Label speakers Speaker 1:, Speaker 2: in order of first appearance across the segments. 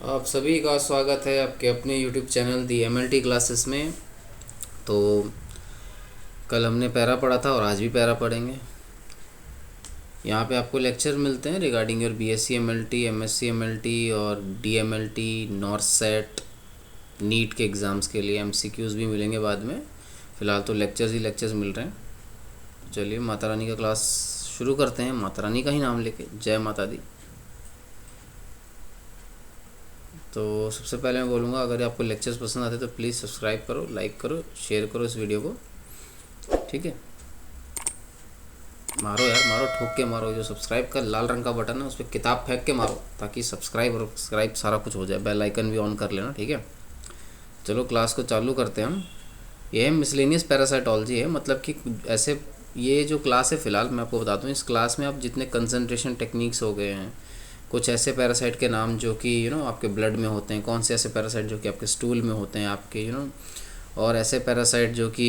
Speaker 1: आप सभी का स्वागत है आपके अपने YouTube चैनल दी MLT क्लासेस में। तो कल हमने पैरा पढ़ा था और आज भी पैरा पढ़ेंगे। यहाँ पे आपको लेक्चर मिलते हैं regarding your BSc MLT, MSc MLT और DMLT, नॉर्सेट, नीट के एग्ज़ाम्स के लिए MCQs भी मिलेंगे बाद में। फ़िलहाल तो लेक्चर्स ही लेक्चर्स मिल रहे हैं। चलिए माता रानी का क्लास शुरू करते हैं, माता रानी का ही नाम लेके। जय माता दी। तो सबसे पहले मैं बोलूँगा, अगर आपको लेक्चर्स पसंद आते तो प्लीज़ सब्सक्राइब करो, लाइक करो, शेयर करो इस वीडियो को, ठीक है। मारो यार, मारो, ठोक के मारो। जो सब्सक्राइब का लाल रंग का बटन है उस पर किताब फेंक के मारो, ताकि सब्सक्राइब सारा कुछ हो जाए। बेल आइकन भी ऑन कर लेना, ठीक है। चलो क्लास को चालू करते हैं हम। ये है मिसलेनियस पैरासाइटोलॉजी है, मतलब कि ऐसे ये जो क्लास है फ़िलहाल मैं आपको बताता हूँ, इस क्लास में आप जितने कंसंट्रेशन टेक्निक्स हो गए हैं, कुछ ऐसे पैरासाइट के नाम जो कि आपके ब्लड में होते हैं, कौन से ऐसे पैरासाइट जो कि आपके स्टूल में होते हैं आपके और ऐसे पैरासाइट जो कि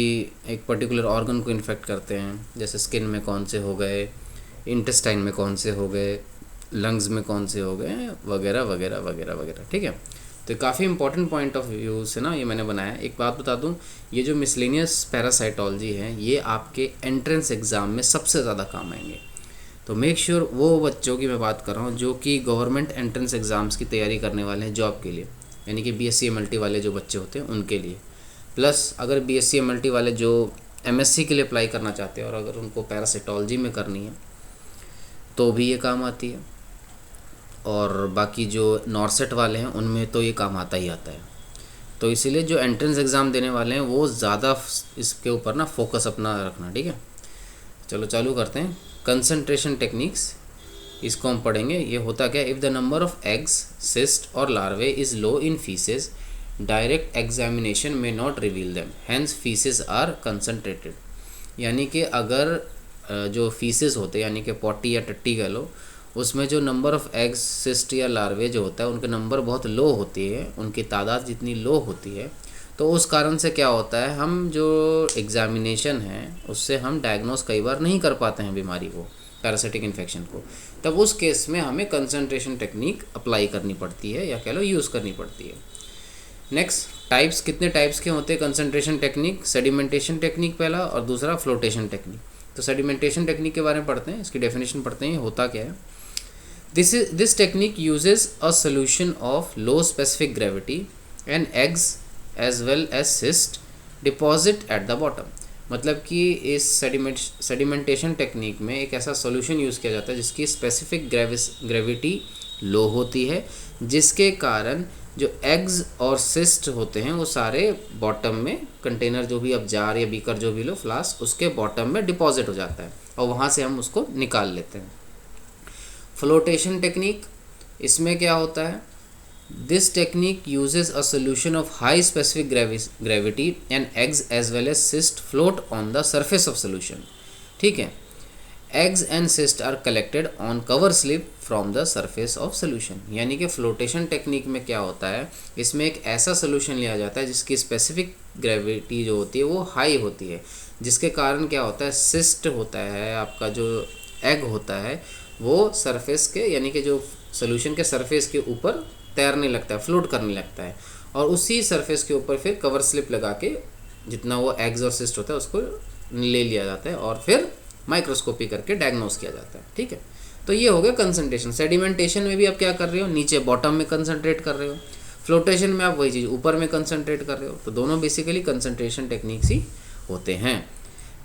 Speaker 1: एक पर्टिकुलर ऑर्गन को इन्फेक्ट करते हैं, जैसे स्किन में कौन से हो गए, इंटेस्टाइन में कौन से हो गए, लंग्स में कौन से हो गए, वगैरह वगैरह वगैरह वगैरह, ठीक है। तो काफ़ी इंपॉर्टेंट पॉइंट ऑफ व्यू से ना ये मैंने बनाया। एक बात बता दूं, ये जो मिसलेनियस पैरासाइटोलॉजी है ये आपके एंट्रेंस एग्ज़ाम में सबसे ज़्यादा काम आएंगे। तो मेक श्योर वो बच्चों की मैं बात कर रहा हूँ जो कि गवर्नमेंट एंट्रेंस एग्ज़ाम्स की तैयारी करने वाले हैं जॉब के लिए, यानी कि BSc MLT वाले जो बच्चे होते हैं उनके लिए, प्लस अगर BSc MLT वाले जो MSc के लिए अप्लाई करना चाहते हैं और अगर उनको पैरासाइटोलॉजी में करनी है तो भी ये काम आती है, और बाकी जो नॉर्सेट वाले हैं उनमें तो ये काम आता ही आता है। तो इसीलिए जो एंट्रेंस एग्ज़ाम देने वाले हैं वो ज़्यादा इसके ऊपर ना फोकस अपना रखना, ठीक है। चलो चालू करते हैं। कंसंट्रेशन टेक्निक्स, इसको हम पढ़ेंगे। ये होता क्या, if the number of eggs, cyst और larvae is low in faeces, direct examination में not reveal them, hence faeces are concentrated. यानी कि अगर जो फीसेस होते हैं, यानी कि पॉटी या टट्टी कह लो, उसमें जो नंबर ऑफ एग्स, सिस्ट या लार्वे जो होता है उनके नंबर बहुत लो होती है, उनकी तादाद जितनी लो होती है, तो उस कारण से क्या होता है, हम जो एग्ज़ामिनेशन है उससे हम डायग्नोस कई बार नहीं कर पाते हैं बीमारी को, पैरासिटिक इन्फेक्शन को। तब उस केस में हमें कंसंट्रेशन टेक्निक अप्लाई करनी पड़ती है, या कह लो यूज़ करनी पड़ती है। नेक्स्ट टाइप्स, कितने टाइप्स के होते हैं कंसंट्रेशन टेक्निक? सेडिमेंटेशन टेक्निक पहला, और दूसरा फ्लोटेशन टेक्निक। तो सेडिमेंटेशन टेक्निक के बारे में पढ़ते हैं, इसकी डेफिनेशन पढ़ते हैं, ये होता क्या है। This technique uses a solution of low specific gravity and eggs as well as cyst deposit at the bottom. मतलब कि इस सेडिमेंटेशन टेक्निक में एक ऐसा सॉल्यूशन यूज़ किया जाता है जिसकी स्पेसिफिक ग्रेविटी लो होती है, जिसके कारण जो एग्स और सिस्ट होते हैं वो सारे बॉटम में, कंटेनर जो भी आप जार या बीकर जो भी लो, फ्लास्क, उसके बॉटम में डिपॉजिट हो जाता है और वहाँ से हम उसको निकाल लेते हैं। फ्लोटेशन टेक्निक, इसमें क्या होता है, this technique uses a solution of high specific gravity and eggs as well as cyst float on the surface of solution, ठीक है। Eggs and cyst are collected on cover slip from the surface of solution. यानी कि flotation technique में क्या होता है, इसमें एक ऐसा सोल्यूशन लिया जाता है जिसकी स्पेसिफिक ग्रेविटी जो होती है वो हाई होती है, जिसके कारण क्या होता है, सिस्ट होता है आपका, जो एग होता है वो सरफेस के, यानी कि जो सोल्यूशन के सरफेस के ऊपर तैरने लगता है, फ्लोट करने लगता है, और उसी सरफेस के ऊपर फिर कवर स्लिप लगा के जितना वो एग्स और सिस्ट होता है उसको ले लिया जाता है और फिर माइक्रोस्कोपी करके डायग्नोस किया जाता है, ठीक है। तो ये हो गया कंसंट्रेशन। सेडिमेंटेशन में भी आप क्या कर रहे हो, नीचे बॉटम में कंसंट्रेट कर रहे हो। फ्लोटेशन में आप वही चीज़ ऊपर में कंसंट्रेट कर रहे हो। तो दोनों बेसिकली कंसंट्रेशन टेक्निक्स ही होते हैं।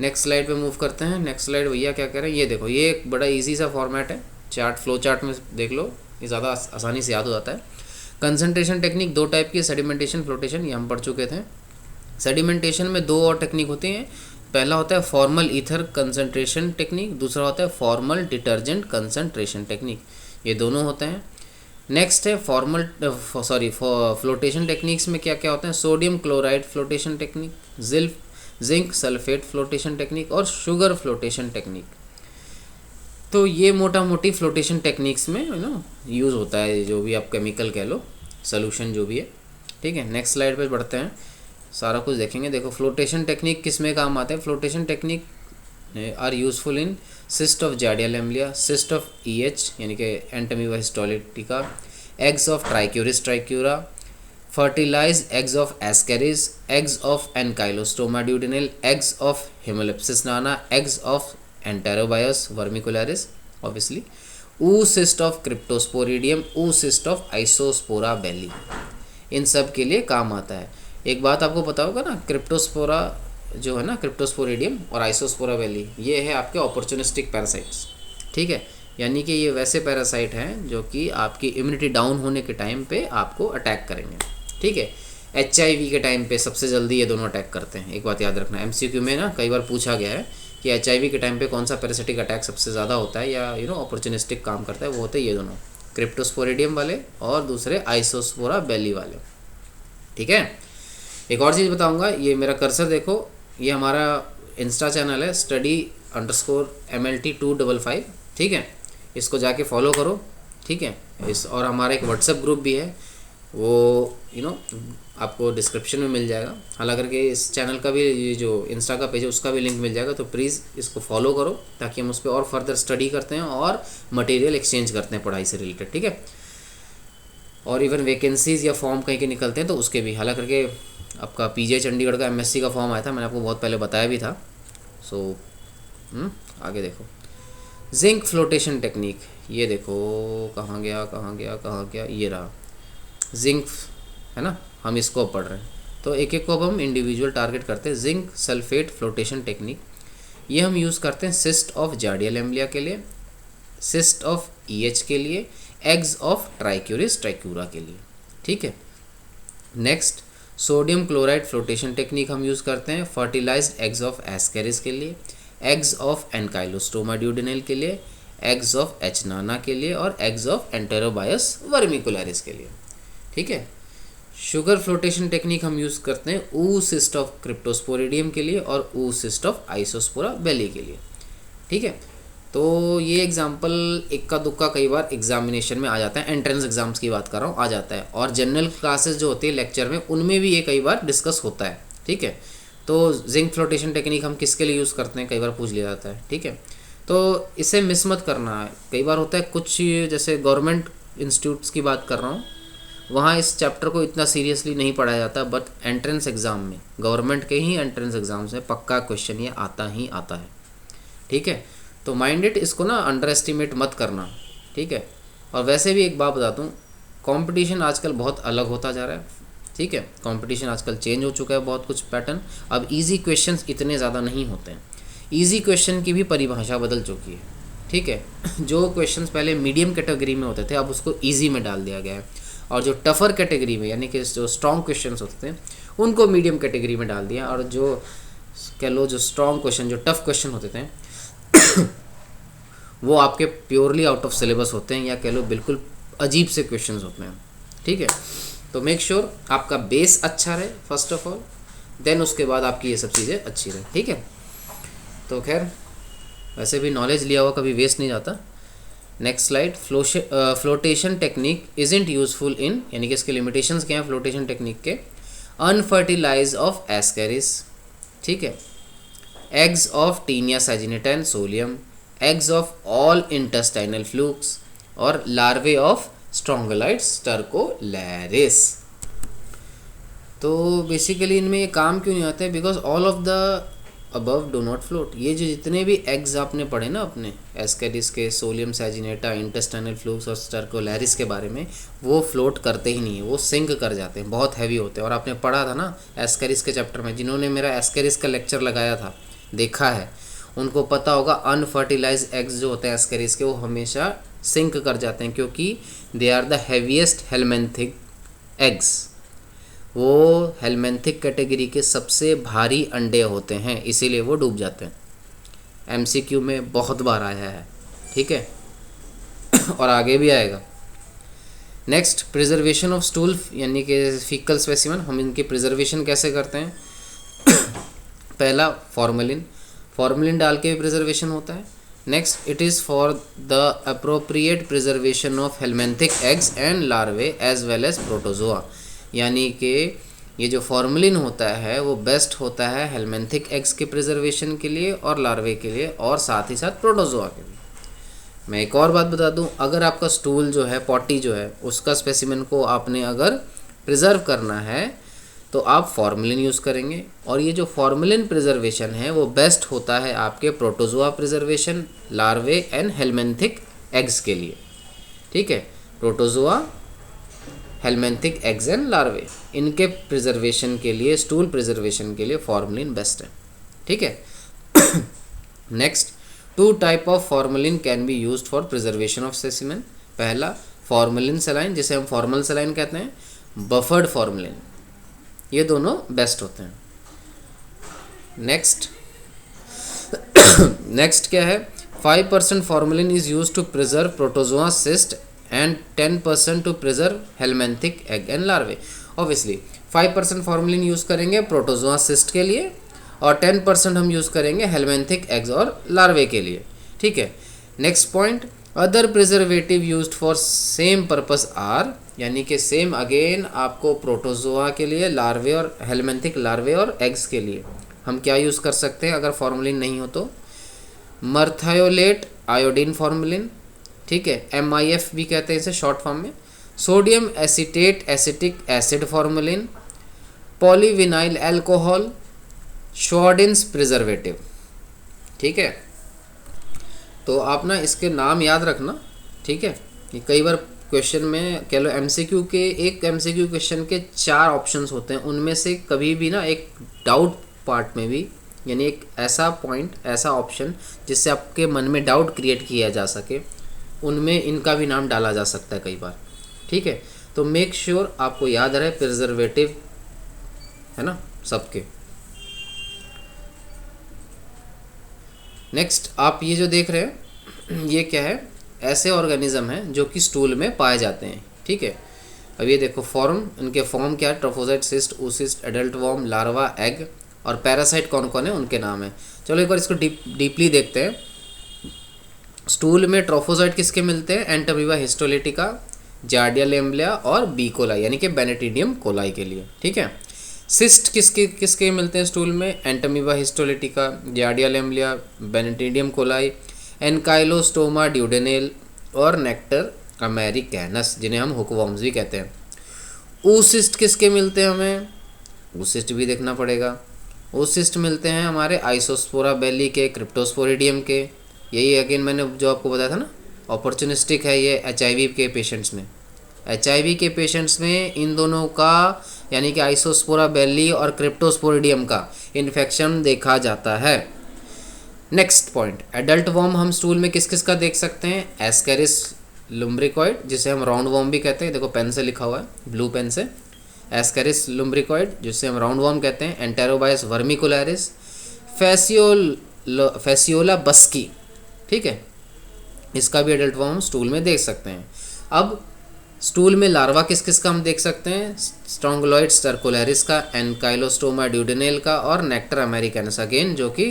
Speaker 1: नेक्स्ट स्लाइड पे मूव करते हैं। नेक्स्ट स्लाइड भैया क्या कह रहे हैं, ये देखो, ये एक बड़ा ईजी सा फॉर्मेट है, चार्ट, फ्लो चार्ट में देख लो, ये ज़्यादा आसानी से याद हो जाता है। कंसंट्रेशन टेक्निक दो टाइप की, सेडिमेंटेशन, फ्लोटेशन, ये हम पढ़ चुके थे। सेडिमेंटेशन में दो और टेक्निक होती हैं। पहला होता है फॉर्मल ईथर कंसंट्रेशन टेक्निक, दूसरा होता है फॉर्मल डिटर्जेंट कंसंट्रेशन टेक्निक, ये दोनों होते हैं। नेक्स्ट है फ्लोटेशन टेक्निक्स में क्या क्या होता है, sodium chloride flotation technique, zinc sulphate flotation technique और शुगर फ्लोटेशन टेक्निक। तो ये मोटा मोटी फ्लोटेशन टेक्निक्स में यूज़ होता है, जो भी आप केमिकल कह लो, सोल्यूशन जो भी है, ठीक है। नेक्स्ट स्लाइड पे बढ़ते हैं, सारा कुछ देखेंगे। देखो फ्लोटेशन टेक्निक किस में काम आते हैं। Flotation technique are useful in cyst of Giardia lamblia, cyst of EH यानी कि Entamoeba histolytica, eggs of Trichuris trichura, fertilized eggs of Ascaris, eggs of Ankylostoma duodenale, eggs of Hemolipsis nana, eggs of Enterobius vermicularis, obviously, oocyst of Cryptosporidium, oocyst of Isospora belli, इन सब के लिए काम आता है। एक बात आपको पता होगा ना, क्रिप्टोस्पोरा जो है ना, क्रिप्टोस्पोरिडियम और आइसोस्पोरा वैली, ये है आपके अपॉर्चुनिस्टिक पैरासाइट्स, ठीक है। यानी कि ये वैसे पैरासाइट हैं जो कि आपकी इम्यूनिटी डाउन होने के टाइम पे आपको अटैक करेंगे, ठीक है। HIV के टाइम पे सबसे जल्दी ये दोनों अटैक करते हैं। एक बात याद रखना, MCQ में ना कई बार पूछा गया है कि HIV के टाइम पे कौन सा पैरासिटिक अटैक सबसे ज़्यादा होता है या अपॉर्चुनिस्टिक काम करता है, वो होते हैं ये दोनों, क्रिप्टोस्पोरिडियम वाले और दूसरे आइसोस्पोरा बेली वाले, ठीक है। एक और चीज़ बताऊंगा, ये मेरा कर्सर देखो, ये हमारा इंस्टा चैनल है study_MLT255, ठीक है। इसको जाके फॉलो करो, ठीक है। और हमारा एक व्हाट्सएप ग्रुप भी है, वो आपको डिस्क्रिप्शन में मिल जाएगा। हालांकि इस चैनल का भी, ये जो इंस्टा का पेज है उसका भी लिंक मिल जाएगा, तो प्लीज़ इसको फॉलो करो ताकि हम उस पर और फर्दर स्टडी करते हैं और मटेरियल एक्सचेंज करते हैं पढ़ाई से रिलेटेड, ठीक है। और इवन वैकेंसीज़ या फॉर्म कहीं के निकलते हैं तो उसके भी, हालांकि आपका PJ चंडीगढ़ का MSc का फॉर्म आया था, मैंने आपको बहुत पहले बताया भी था। सो आगे देखो, जिंक फ्लोटेशन टेक्निक, ये देखो कहाँ गया, ये रहा जिंक, है ना, हम इसको पढ़ रहे हैं। तो एक एक को अब हम इंडिविजुअल टारगेट करते हैं। जिंक सल्फेट फ्लोटेशन टेक्निक, ये हम यूज़ करते हैं सिस्ट ऑफ जार्डियल एम्बलिया के लिए, सिस्ट ऑफ EH के लिए, एग्स ऑफ ट्राइक्यूरिस ट्राइक्यूरा के लिए, ठीक है। Next, sodium chloride flotation technique हम यूज़ करते हैं फर्टिलाइज्ड एग्स ऑफ एस्केरिस के लिए, एग्स ऑफ एनकाइलोस्टोमा ड्यूडेनल के लिए, एग्स ऑफ H. nana के लिए और एग्स ऑफ एंटेरोबायस वर्मिकुलरिस के लिए, ठीक है। शुगर फ्लोटेशन टेक्निक हम यूज़ करते हैं oocyst ऑफ क्रिप्टोस्पोरिडियम के लिए और oocyst ऑफ आइसोस्पोरा बेली के लिए, ठीक है। तो ये एग्जाम्पल इक्का दुक्का कई बार एग्जामिनेशन में आ जाता है, एंट्रेंस एग्जाम्स की बात कर रहा हूँ, आ जाता है। और जनरल क्लासेस जो होती है लेक्चर में, उनमें भी ये कई बार डिस्कस होता है, ठीक है। तो जिंक फ्लोटेशन टेक्निक हम किसके लिए यूज़ करते हैं, कई बार पूछ लिया जाता है, ठीक है। तो इसे मिस मत करना है। कई बार होता है कुछ, जैसे गवर्नमेंट इंस्टीट्यूट्स की बात कर रहा हूँ, वहाँ इस चैप्टर को इतना सीरियसली नहीं पढ़ाया जाता, बट एंट्रेंस एग्ज़ाम में, गवर्नमेंट के ही एंट्रेंस एग्ज़ाम्स में पक्का क्वेश्चन ये आता ही आता है, ठीक है। तो माइंड इट, इसको ना अंडर एस्टिमेट मत करना, ठीक है। और वैसे भी एक बात बताता हूँ, कंपटीशन आजकल बहुत अलग होता जा रहा है, ठीक है। कंपटीशन आजकल चेंज हो चुका है, बहुत कुछ पैटर्न, अब इजी क्वेश्चंस इतने ज़्यादा नहीं होते हैं, इजी क्वेश्चन की भी परिभाषा बदल चुकी है, ठीक है। जो क्वेश्चंस पहले मीडियम कैटेगरी में होते थे, अब उसको ईजी में डाल दिया गया है, और जो टफ़र कैटेगरी में, यानी कि जो स्ट्रॉन्ग क्वेश्चंस होते थे उनको मीडियम कैटेगरी में डाल दिया, और जो कह लो जो स्ट्रॉन्ग क्वेश्चन, जो टफ़ क्वेश्चन होते थे वो आपके प्योरली आउट ऑफ सिलेबस होते हैं, या कह लो बिल्कुल अजीब से क्वेश्चंस होते हैं, ठीक है। तो मेक श्योर आपका बेस अच्छा रहे फर्स्ट ऑफ ऑल, देन उसके बाद आपकी ये सब चीज़ें अच्छी रहे, ठीक है। तो खैर, वैसे भी नॉलेज लिया हुआ कभी वेस्ट नहीं जाता। Next slide, flotation technique isn't useful in, यानी कि इसके लिमिटेशंस क्या हैं फ्लोटेशन टेक्निक के, अनफर्टिलाइज ऑफ एस्केरिस, ठीक है, eggs of taenia saginata and solium, eggs of all intestinal flukes और लार्वे ऑफ स्ट्रोंगोलाइट्स स्टर्कोलैरिस। तो बेसिकली इनमें ये काम क्यों नहीं आते हैं, because all of the above do not float. ये जो जितने भी एग्स आपने पढ़े ना अपने एस्केरिस के, सोलियम सैजिनेटा, इंटेस्टाइनल फ्लूक्स और स्टर्कोलैरिस के बारे में, वो फ्लोट करते ही नहीं है, वो सिंक कर जाते हैं, बहुत हैवी होते हैं। और आपने पढ़ा था ना एस्केरिस के चैप्टर में, जिन्होंने मेरा एस्केरिस का लेक्चर लगाया था, देखा है, उनको पता होगा अनफर्टिलाइज एग्स जो होते हैं एस्केरिस के, वो हमेशा सिंक कर जाते हैं, क्योंकि they are the heaviest helminthic eggs. वो हेलमेंथिक कैटेगरी के सबसे भारी अंडे होते हैं, इसीलिए वो डूब जाते हैं। MCQ में बहुत बार आया है, ठीक है, और आगे भी आएगा। नेक्स्ट, प्रिजर्वेशन ऑफ स्टूल, यानी कि फीकल स्पेसिमन, हम इनकी प्रिजर्वेशन कैसे करते हैं। पहला फॉर्मेलिन डाल के भी प्रिजर्वेशन होता है। Next, it is for the appropriate preservation of helminthic eggs and larvae as well as protozoa, यानी कि ये जो फॉर्मेलिन होता है वो बेस्ट होता है हेलमेंथिक एग्स के प्रिजर्वेशन के लिए और लार्वे के लिए, और साथ ही साथ प्रोटोजोआ के लिए। मैं एक और बात बता दूं, अगर आपका स्टूल जो है, पॉटी जो है, उसका स्पेसिमेन को आपने अगर प्रिजर्व करना है तो आप फॉर्मेलिन यूज़ करेंगे। और ये जो फॉर्मेलिन प्रिजर्वेशन है वो बेस्ट होता है आपके protozoa preservation, larvae and helminthic eggs के लिए। ठीक है, प्रोटोजोआ, हेलमेंथिक एग्स एंड लार्वे, इनके प्रिजर्वेशन के लिए, स्टूल प्रिजर्वेशन के लिए फॉर्मेलिन बेस्ट है। ठीक है। Next, 2 type of formalin can be used for preservation of specimen. पहला फॉर्मेलिन सलाइन, जिसे हम फॉर्मल सलाइन कहते हैं, बफर्ड फॉर्मेलिन, ये दोनों बेस्ट होते हैं। नेक्स्ट क्या है, 5% formalin is use to preserve protozoa cyst and 10% to preserve helminthic egg and larvae. Obviously 5% formalin use करेंगे प्रोटोजोआ सिस्ट के लिए और 10% हम यूज़ करेंगे हेलमेंथिक एग्स और लार्वे के लिए। ठीक है। Next point, other preservative used for same purpose are, यानी कि सेम अगेन आपको प्रोटोजोआ के लिए, लार्वे और हेलमेंथिक लार्वे और एग्स के लिए हम क्या यूज़ कर सकते हैं अगर फॉर्मेलिन नहीं हो तो, मर्थायोलेट आयोडीन फॉर्मेलिन, ठीक है, MIF भी कहते हैं इसे शॉर्ट फॉर्म में, sodium acetate acetic acid formalin, polyvinyl alcohol, Schaudinn's preservative. ठीक है, तो आप ना इसके नाम याद रखना। ठीक है, कि कई बार क्वेश्चन में कह लो MCQ के, एक MCQ क्वेश्चन के 4 ऑप्शंस होते हैं, उनमें से कभी भी ना एक डाउट पार्ट में भी, यानी एक ऐसा पॉइंट, ऐसा ऑप्शन जिससे आपके मन में डाउट क्रिएट किया जा सके, उनमें इनका भी नाम डाला जा सकता है कई बार। ठीक है, तो मेक श्योर आपको याद रहे प्रिजर्वेटिव है ना सबके। नेक्स्ट, आप ये जो देख रहे हैं ये क्या है, ऐसे ऑर्गेनिज्म हैं जो कि स्टूल में पाए जाते हैं। ठीक है, अब ये देखो फॉर्म, इनके फॉर्म क्या है, trophozoite, cyst, oocyst, adult worm, larva, egg, और पैरासाइट कौन कौन है उनके नाम है। चलो एक बार इसको डीपली देखते हैं। स्टूल में ट्रोफोसाइट किसके मिलते हैं, एंटामीबा हिस्टोलिटिका, जार्डिया लेम्बलिया और बी कोलाई यानी कि बेनेटिडियम कोलाई के लिए। ठीक है, सिस्ट किसके किसके मिलते हैं स्टूल में, एंटामीबा हिस्टोलिटिका, जार्डिया लेम्बलिया, बेनेटिडियम कोलाई, एनकाइलोस्टोमा ड्यूडेनेल और नेक्टर अमेरिकैनस, जिन्हें हम हुकवॉर्म्स भी कहते हैं। oocyst किसके मिलते हैं हमें, oocyst भी देखना पड़ेगा। oocyst मिलते हैं हमारे आइसोस्पोरा बेली के, क्रिप्टोस्पोरिडियम के। यही अगेन मैंने जो आपको बताया था ना, अपॉर्चुनिस्टिक है ये HIV के पेशेंट्स में। HIV के पेशेंट्स में इन दोनों का यानी कि आइसोस्पोरा बेली और क्रिप्टोस्पोरिडियम का इन्फेक्शन देखा जाता है। नेक्स्ट पॉइंट, एडल्ट वॉर्म हम स्टूल में किस किस का देख सकते हैं, एस्केरिस लुम्ब्रिकॉइड, जिसे हम राउंड वॉर्म भी कहते हैं, देखो पेन से लिखा हुआ है, ब्लू पेन से, एस्केरिस लुम्ब्रिकॉइड जिसे हम राउंड वॉर्म कहते हैं, एंटेरोबायस वर्मिकुलरिस, फेसियोला बस्की। ठीक है, इसका भी एडल्ट वॉर्म हम स्टूल में देख सकते हैं। अब स्टूल में लार्वा किस किस का हम देख सकते हैं, स्ट्रोंगलोइड्स टर्कोलैरिस का, एनकाइलोस्टोमा ड्यूडेनेल का और नेक्टर अमेरिकैनस अगेन जो कि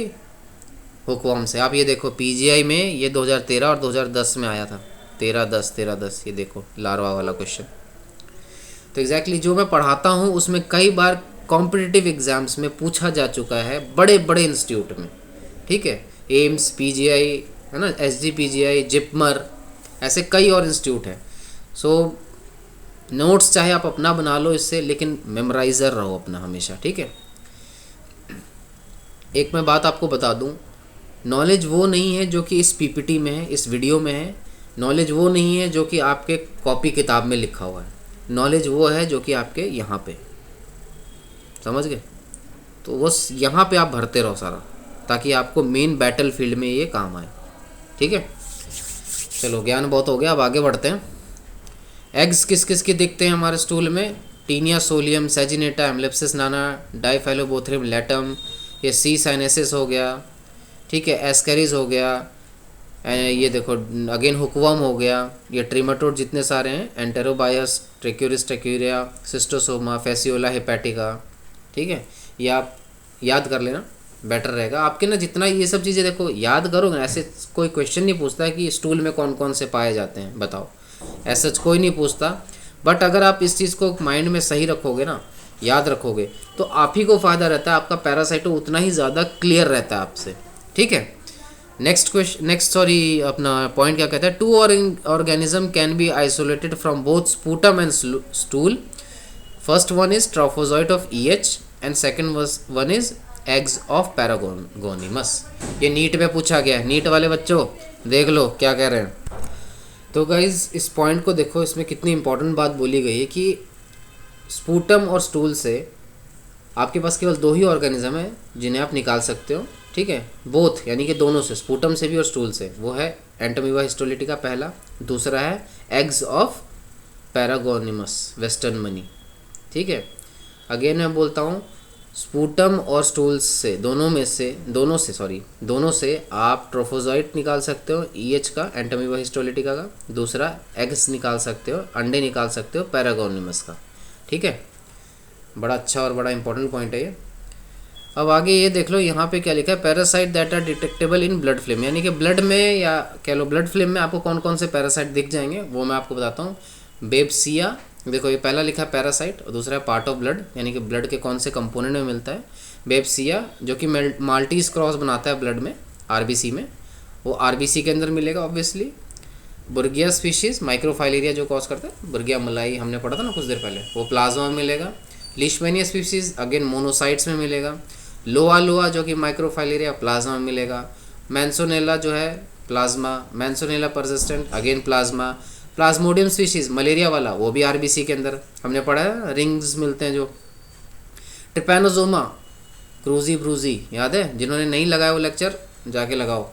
Speaker 1: हुकवॉर्म से। आप ये देखो PGI में ये 2013 और 2010 में आया था, 13-10 ये देखो लार्वा वाला क्वेश्चन। तो एग्जैक्टली जो मैं पढ़ाता हूँ उसमें कई बार कॉम्पिटिटिव एग्जाम्स में पूछा जा चुका है बड़े बड़े इंस्टीट्यूट में। ठीक है, एम्स, PGI है ना, SGPGI, जिपमर, ऐसे कई और इंस्टीट्यूट हैं। सो नोट्स चाहे आप अपना बना लो इससे, लेकिन मेमोराइज़र रहो अपना हमेशा। ठीक है, एक मैं बात आपको बता दूं, नॉलेज वो नहीं है जो कि इस PPT में है, इस वीडियो में है। नॉलेज वो नहीं है जो कि आपके कॉपी किताब में लिखा हुआ है। नॉलेज वो है जो कि आपके यहाँ पे, समझ गए, तो वो यहाँ पे आप भरते रहो सारा, ताकि आपको मेन बैटल फील्ड में ये काम आए। ठीक है, चलो ज्ञान बहुत हो गया, अब आगे बढ़ते हैं। एग्स किस किस के दिखते हैं हमारे स्टूल में, टीनिया सोलियम, सेजिनेटा, एम्लेप्सिस नाना, डाइफाइलोबोथ्रियम लैटम, ये सी साइनेसिस हो गया। ठीक है, एस्केरिस हो गया, ये देखो अगेन हुकवॉर्म हो गया, ये ट्रिमेटोड जितने सारे हैं, एंटेरोबायस, ट्रेक्यूरिस ट्रेक्यूरिया, सिस्टोसोमा, फेसियोला हेपेटिका। ठीक है, ये आप याद कर लेना, बेटर रहेगा आपके ना। जितना ये सब चीज़ें देखो याद करोगे, ऐसे कोई क्वेश्चन नहीं पूछता है कि स्टूल में कौन कौन से पाए जाते हैं, बताओ, ऐसा कोई नहीं पूछता। बट अगर आप इस चीज़ को माइंड में सही रखोगे ना, याद रखोगे, तो आप ही को फ़ायदा रहता है, आपका पैरासाइटो उतना ही ज़्यादा क्लियर रहता है आपसे। ठीक है, नेक्स्ट क्वेश्चन, नेक्स्ट सॉरी अपना पॉइंट क्या कहता है, two organism can be isolated from both sputum and stool. First one is trophozoite of EH and second one is eggs of Paragonimus. ये नीट में पूछा गया है, नीट वाले बच्चों देख लो क्या कह रहे हैं। तो गाइज इस पॉइंट को देखो, इसमें कितनी इंपॉर्टेंट बात बोली गई है कि स्पूटम और स्टूल से आपके पास केवल दो ही ऑर्गेनिज्म है जिन्हें आप निकाल सकते हो, ठीक है, बोथ यानी कि दोनों से, स्पूटम से भी और स्टूल से। वो है एंटोमीबा हिस्टोलिटिका पहला, दूसरा है एग्स ऑफ पैरागोनिमस वेस्टर्न मनी, ठीक है। अगेन मैं बोलता हूँ, स्पूटम और स्टूल से दोनों से आप ट्रोफोजोइट निकाल सकते हो ईएच का, एंटोमीबा हिस्टोलिटिका का, दूसरा एग्स निकाल सकते हो, अंडे निकाल सकते हो पैरागोनिमस का, ठीक है। बड़ा अच्छा और बड़ा इंपॉर्टेंट पॉइंट है ये। अब आगे ये देख लो, यहाँ पे क्या लिखा है, parasite that are detectable in blood film, यानी कि ब्लड में या कह लो ब्लड फिल्म में आपको कौन कौन से पैरासाइट दिख जाएंगे वो मैं आपको बताता हूँ। बेब्सिया, देखो ये पहला लिखा है पैरासाइट, और दूसरा है पार्ट ऑफ ब्लड, यानी कि ब्लड के कौन से कंपोनेंट में मिलता है। बेब्सिया जो कि माल्टीज क्रॉस बनाता है ब्लड में, आरबीसी में, वो आरबीसी के अंदर मिलेगा ऑब्वियसली। बुर्गिया स्पीशीज़ माइक्रोफाइलेरिया जो कॉज करता है, बुर्गिया मलाई हमने पढ़ा था ना कुछ देर पहले, वो प्लाज्मा में मिलेगा। लीशमैनिया स्पीशीज़ अगेन मोनोसाइट्स में मिलेगा। लोआ जो कि माइक्रोफाइलेरिया प्लाज्मा में मिलेगा। मैंसोनेला जो है plasma, मैंसोनेला persistent again plasma. Plasmodium species malaria वाला वो भी आरबीसी के अंदर हमने पढ़ा है, रिंग्स मिलते हैं जो। ट्रिपैनोसोमा क्रूजी ब्रूजी याद है, जिन्होंने नहीं लगाया वो लेक्चर जाके लगाओ,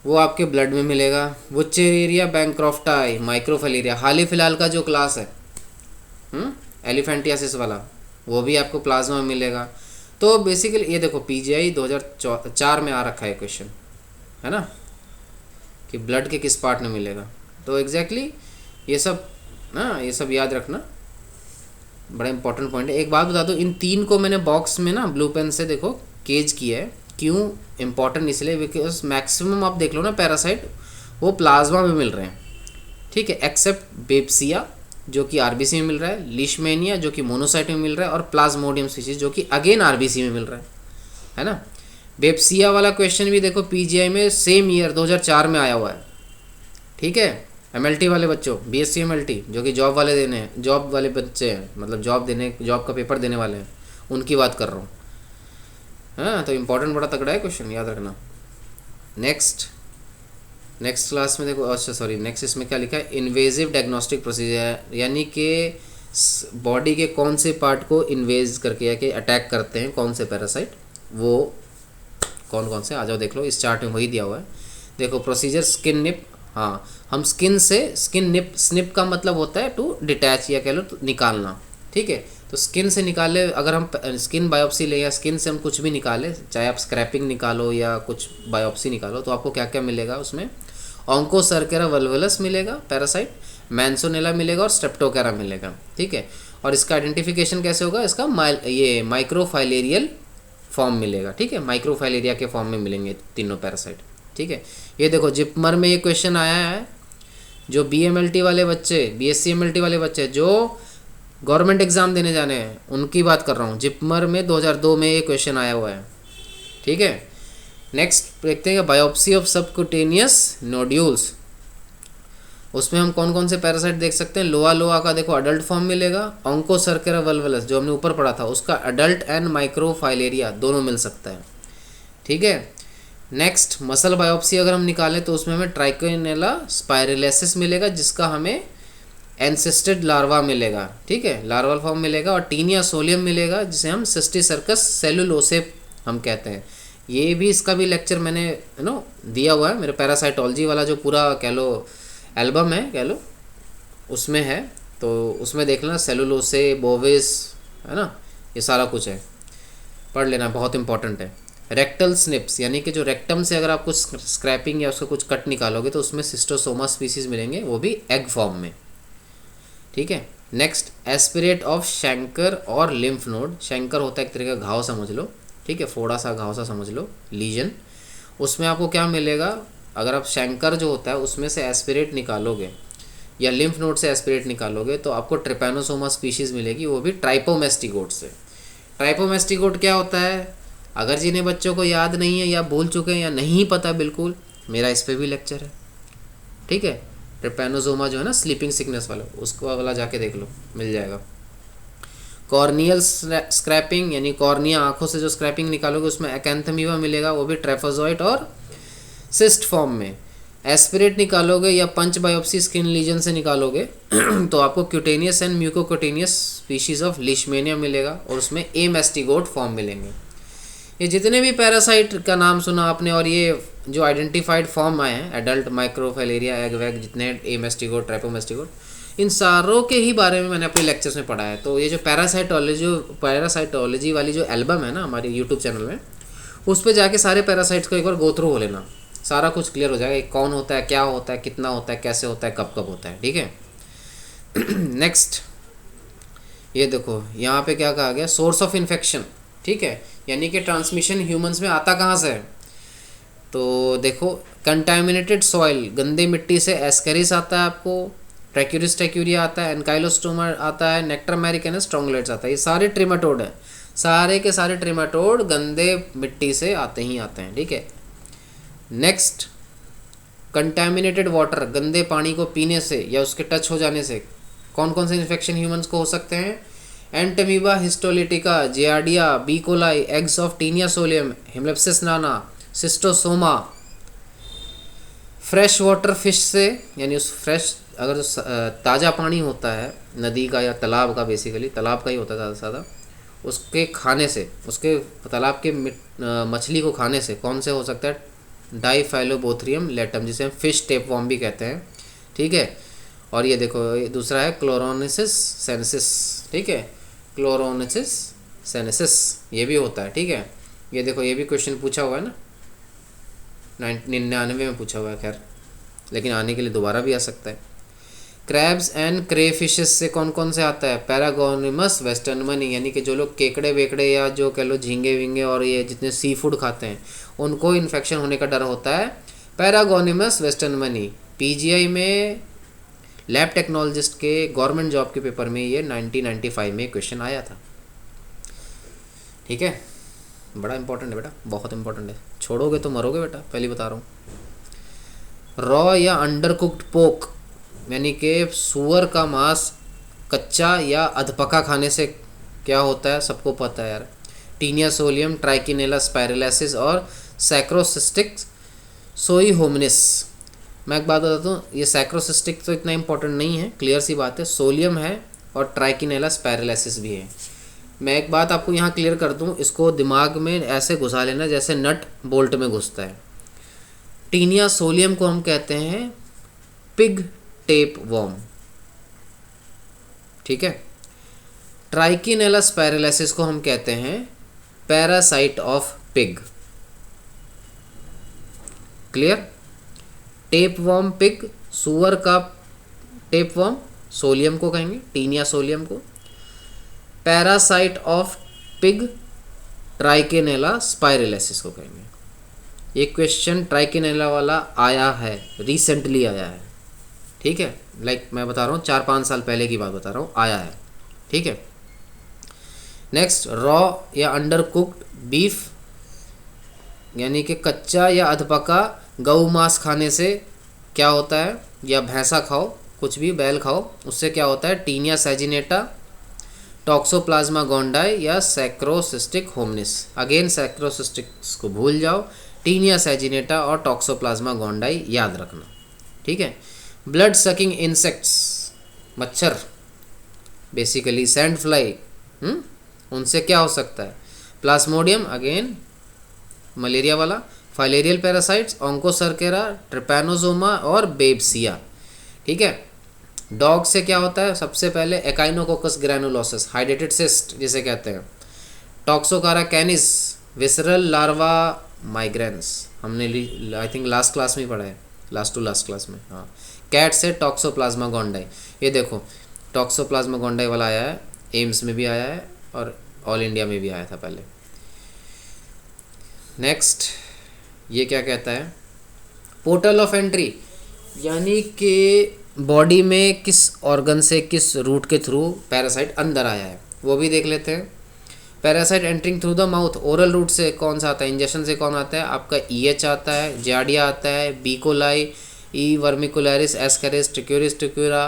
Speaker 1: वो आपके ब्लड में मिलेगा। वुचेरिया बैंक्रॉफ्टाई माइक्रोफाइलेरिया हाल ही फिलहाल का जो क्लास है एलिफेंटियासिस वाला, वो भी आपको प्लाज्मा में मिलेगा। तो बेसिकली ये देखो पीजीआई 2004 में आ रखा है क्वेश्चन, है ना, कि ब्लड के किस पार्ट में मिलेगा। तो एग्जैक्टली ये सब ना, ये सब याद रखना, बड़ा इंपॉर्टेंट पॉइंट है। एक बात बता दो, इन तीन को मैंने बॉक्स में ना ब्लू पेन से देखो केज किया है, क्यों इंपॉर्टेंट इसलिए बिकॉज मैक्सिमम आप देख लो ना पैरासाइट वो प्लाज्मा में मिल रहे हैं, ठीक है, एक्सेप्ट बेब्सिया जो कि आरबीसी में मिल रहा है, लीशमैनिया जो कि मोनोसाइट में मिल रहा है, और प्लाज्मोडियम स्पीशीज जो कि अगेन आरबीसी में मिल रहा है ना। बेब्सिया वाला क्वेश्चन भी देखो पीजीआई में सेम ईयर 2004 में आया हुआ है, ठीक है। एमएलटी वाले बच्चों, बीएससी एमएलटी जो कि जॉब वाले देने हैं, जॉब वाले बच्चे हैं, मतलब जॉब का पेपर देने वाले हैं, उनकी बात कर रहा हूँ, हाँ। तो इंपॉर्टेंट बड़ा तगड़ा है क्वेश्चन, याद रखना। नेक्स्ट क्लास में देखो, अच्छा सॉरी नेक्स्ट इसमें क्या लिखा है, इन्वेजिव डायग्नोस्टिक प्रोसीजर, यानी कि बॉडी के कौन से पार्ट को इन्वेज करके या कि अटैक करते हैं कौन से पैरासाइट, वो कौन से, आ जाओ देख लो, इस चार्ट में वही दिया हुआ है। देखो प्रोसीजर स्किन निप, हाँ हम स्किन निप, स्निप का मतलब होता है टू डिटैच या कह लो तो निकालना, ठीक है। तो स्किन से निकाले, अगर हम स्किन बायोप्सी ले या स्किन से हम कुछ भी निकाले, चाहे आप स्क्रैपिंग निकालो या कुछ बायोप्सी निकालो, तो आपको क्या क्या मिलेगा उसमें, ऑन्कोसर्केरा वल्वुलस मिलेगा पैरासाइट, मैंसोनेला मिलेगा और स्ट्रेप्टोकेरा मिलेगा, ठीक है। और इसका आइडेंटिफिकेशन कैसे होगा, इसका ये माइक्रोफाइलेरियल फॉर्म मिलेगा, ठीक है, माइक्रोफाइलेरिया के फॉर्म में मिलेंगे तीनों पैरासाइट, ठीक है। ये देखो जिपमर में ये क्वेश्चन आया है, जो बीएमएलटी वाले बच्चे, बीएससी एमएलटी वाले बच्चे जो गवर्नमेंट एग्जाम देने जाने हैं उनकी बात कर रहा हूँ, जिपमर में 2002 में ये क्वेश्चन आया हुआ है, ठीक है। नेक्स्ट देखते हैं बायोप्सी ऑफ सबक्यूटेनियस नोड्यूल्स, उसमें हम कौन कौन से पैरासाइट देख सकते हैं। लोआ का देखो अडल्ट फॉर्म मिलेगा, ऑन्कोसर्केरा वल्वुलस जो हमने ऊपर पढ़ा था उसका अडल्ट एंड माइक्रोफाइलेरिया दोनों मिल सकता है, ठीक है। नेक्स्ट मसल बायोप्सी अगर हम निकालें तो उसमें हमें ट्राइकोनेला स्पाइरलेसिस मिलेगा, जिसका हमें एंसेस्टेड लार्वा मिलेगा, ठीक है, लार्वल फॉर्म मिलेगा। और टीनिया सोलियम मिलेगा, जिसे हम सिस्टिसर्कस सेलुलोसे हम कहते हैं। ये भी, इसका भी लेक्चर मैंने दिया हुआ है, मेरे पैरासाइटोलॉजी वाला जो पूरा कह लो एल्बम है कह लो उसमें है, तो उसमें देखना सेलुलोसे बोविस, है ना, ये सारा कुछ है, पढ़ लेना, बहुत इंपॉर्टेंट है। रेक्टल स्निप्स, यानी कि जो रेक्टम से अगर आप कुछ स्क्रैपिंग या उसका कुछ कट निकालोगे तो उसमें सिस्टोसोमा स्पीसीज मिलेंगे, वो भी एग फॉर्म में, ठीक है। नेक्स्ट एस्पिरेट ऑफ शैंकर और लिम्फ नोड, शैंकर होता है एक तरह का घाव समझ लो, ठीक है, फोड़ा सा घाव सा समझ लो, लीजन। उसमें आपको क्या मिलेगा, अगर आप शैंकर जो होता है उसमें से एस्पिरेट निकालोगे या लिम्फ नोड से एस्पिरेट निकालोगे तो आपको ट्रिपैनोसोमा स्पीशीज़ मिलेगी, वो भी ट्राइपोमेस्टिगोट से। ट्राइपोमेस्टिगोट क्या होता है, अगर जिन्हें बच्चों को याद नहीं है या भूल चुके हैं या नहीं पता बिल्कुल, मेरा इस पे भी लेक्चर है, ठीक है। ट्रिपैनोसोमा जो है ना स्लीपिंग सिकनेस वाला, उसको वाला जाके देख लो, मिल जाएगा। कॉर्नियल स्क्रैपिंग यानी कॉर्निया, आंखों से जो स्क्रैपिंग निकालोगे उसमें एक्यांथमीवा मिलेगा, वो भी ट्रेफोजॉइट और सिस्ट फॉर्म में। एस्पिरेट निकालोगे या पंच बायोप्सी स्किन लीजन से निकालोगे तो आपको cutaneous and mucocutaneous species of लिशमेनिया मिलेगा और उसमें ए मेस्टिगोट फॉर्म मिलेंगे। ये जितने भी पैरासाइट का नाम सुना आपने और ये जो आइडेंटिफाइड फॉर्म आए हैं, एडल्ट, माइक्रोफिलेरिया, एग वैग, जितने ए मेस्टिगोट, ट्रैपोमेस्टिगोट, इन सारों के ही बारे में मैंने अपने लेक्चर्स में पढ़ा है। तो ये जो पैरासाइटोलॉजी वाली जो एल्बम है ना हमारे यूट्यूब चैनल में, उस पर जाके सारे पैरासाइट्स को एक बार गो थ्रू हो लेना, सारा कुछ क्लियर हो जाएगा, कौन होता है, क्या होता है, कितना होता है, कैसे होता है, कब कब होता है, ठीक है। नेक्स्ट ये देखो यहाँ पे क्या कहा गया, सोर्स ऑफ इन्फेक्शन, ठीक है, यानी कि ट्रांसमिशन ह्यूमंस में आता कहाँ से है। तो देखो कंटामिनेटेड सॉइल, गंदे मिट्टी से एस्केरिस आता है आपको, ट्रैक्यूरिस ट्रैक्यूरिया आता है, एनकाइलोस्टोमा आता है, नेक्टर अमेरिकन स्ट्रोंगलेट्स आता है। ये सारे ट्रिमेटोड हैं, सारे के सारे ट्रिमेटोड गंदे मिट्टी से आते ही आते हैं, ठीक है। नेक्स्ट कंटामिनेटेड वाटर, गंदे पानी को पीने से या उसके टच हो जाने से कौन कौन से इन्फेक्शन ह्यूमंस को हो सकते हैं। Entamoeba histolytica, Giardia, B coli, eggs of Taenia solium, Hymenolepis nana, Schistosoma. Fresh water fish से, यानी उस फ्रेश अगर ताज़ा पानी होता है नदी का या तालाब का, बेसिकली तालाब का ही होता है ज़्यादा से ज़्यादा, उसके खाने से, उसके तालाब के मछली को खाने से कौन से हो सकता है, डाइफाइलोबोथ्रियम लेटम, जिसे हम फिश टेपवॉर्म भी कहते हैं, ठीक है। और ये देखो ये दूसरा है क्लोरोनेसिस सेनेसिस, ठीक है, क्लोरोनेसिस सेनेसिस ये भी होता है, ठीक है। ये देखो ये भी क्वेश्चन पूछा हुआ है ना, 99 में पूछा हुआ है, खैर लेकिन आने के लिए दोबारा भी आ सकता है। क्रैब्स एंड क्रेफिशेस से कौन कौन से आता है, पैरागोनिमस वेस्टर्नमनी, यानी कि जो लोग केकड़े वेकड़े या जो कह लो झींगे विंगे और ये जितने सी फूड खाते हैं उनको इन्फेक्शन होने का डर होता है, पैरागोनिमस वेस्टर्नमनी। पीजीआई में लैब टेक्नोलॉजिस्ट के गवर्नमेंट जॉब के पेपर में ये 1995 में क्वेश्चन आया था, ठीक है। बड़ा इंपॉर्टेंट है बेटा, बहुत इंपॉर्टेंट है, छोड़ोगे तो मरोगे बेटा, पहले बता रहा हूँ। रॉ या अंडर कुक्ड पोक, यानी कि सूअर का मांस कच्चा या अधपका खाने से क्या होता है, सबको पता है यार, टीनिया सोलियम, ट्राइकिनेला स्पाइरलाइसिस और सैक्रोसिस्टिक सोई होमिनिस। मैं एक बात बताता हूँ, ये सैक्रोसिस्टिक तो इतना इंपॉर्टेंट नहीं है, क्लियर सी बात है, सोलियम है और ट्राइकिनेला स्पाइरलाइसिस भी है। मैं एक बात आपको यहाँ क्लियर कर दूँ, इसको दिमाग में ऐसे घुसा लेना जैसे नट बोल्ट में घुसता है। टीनिया सोलियम को हम कहते हैं पिग टेप वॉर्म, ठीक है। ट्राइकिनेला स्पाइरलाइसिस को हम कहते हैं parasite of pig, clear. Tape warm pig, सुअर का टेप वॉर्म सोलियम को कहेंगे, टीनिया सोलियम को। पैरासाइट ऑफ पिग ट्राइकिनेला स्पाइरलाइसिस को कहेंगे। ये क्वेश्चन ट्राइकिनेला वाला आया है, रिसेंटली आया है, ठीक है, लाइक मैं बता रहा हूँ 4-5 साल पहले की बात बता रहा हूँ, आया है, ठीक है। नेक्स्ट रॉ या अंडर कुक्ड बीफ, यानी कि कच्चा या अधपका गऊ मांस खाने से क्या होता है, या भैंसा खाओ, कुछ भी बैल खाओ, उससे क्या होता है, टीनिया सैजिनेटा, टॉक्सोप्लाज्मा गोंडाई या सैक्रोसिस्टिक होमिनिस। अगेन सैक्रोसिस्टिक्स को भूल जाओ, टीनिया सैजिनेटा और टॉक्सोप्लाज्मा गोंडाई याद रखना, ठीक है। ब्लड सकिंग इंसेक्ट्स, मच्छर बेसिकली सैंड फ्लाई, उनसे क्या हो सकता है, प्लाज्मोडियम, अगेन मलेरिया वाला, फाइलेरियल पैरासाइट्स, ऑन्कोसर्केरा, ट्रिपैनोसोमा और बेब्सिया, ठीक है। डॉग से क्या होता है, सबसे पहले एकाइनोकोकस ग्रैनुलोसिस, हाइड्रेटेड सिस्ट जिसे कहते हैं, टॉक्सोकारा कैनिस, विसरल लार्वा माइग्रेंस, हमने आई थिंक लास्ट क्लास में ही पढ़ा है, लास्ट टू लास्ट क्लास में, हाँ। कैट से टॉक्सोप्लाज्मा गोंडाई, ये देखो टॉक्सोप्लाज्मा गोंडाई वाला आया है, एम्स में भी आया है और ऑल इंडिया में भी आया था पहले। नेक्स्ट ये क्या कहता है, पोर्टल ऑफ एंट्री, यानी कि बॉडी में किस ऑर्गन से, किस रूट के थ्रू पैरासाइट अंदर आया है, वो भी देख लेते हैं। Parasite entering through the mouth, oral route से कौन सा आता है, इंजेक्शन से कौन आता है आपका EH आता है, जार्डिया आता है, B coli, E vermicularis, Ascaris, Trichuris trichiura,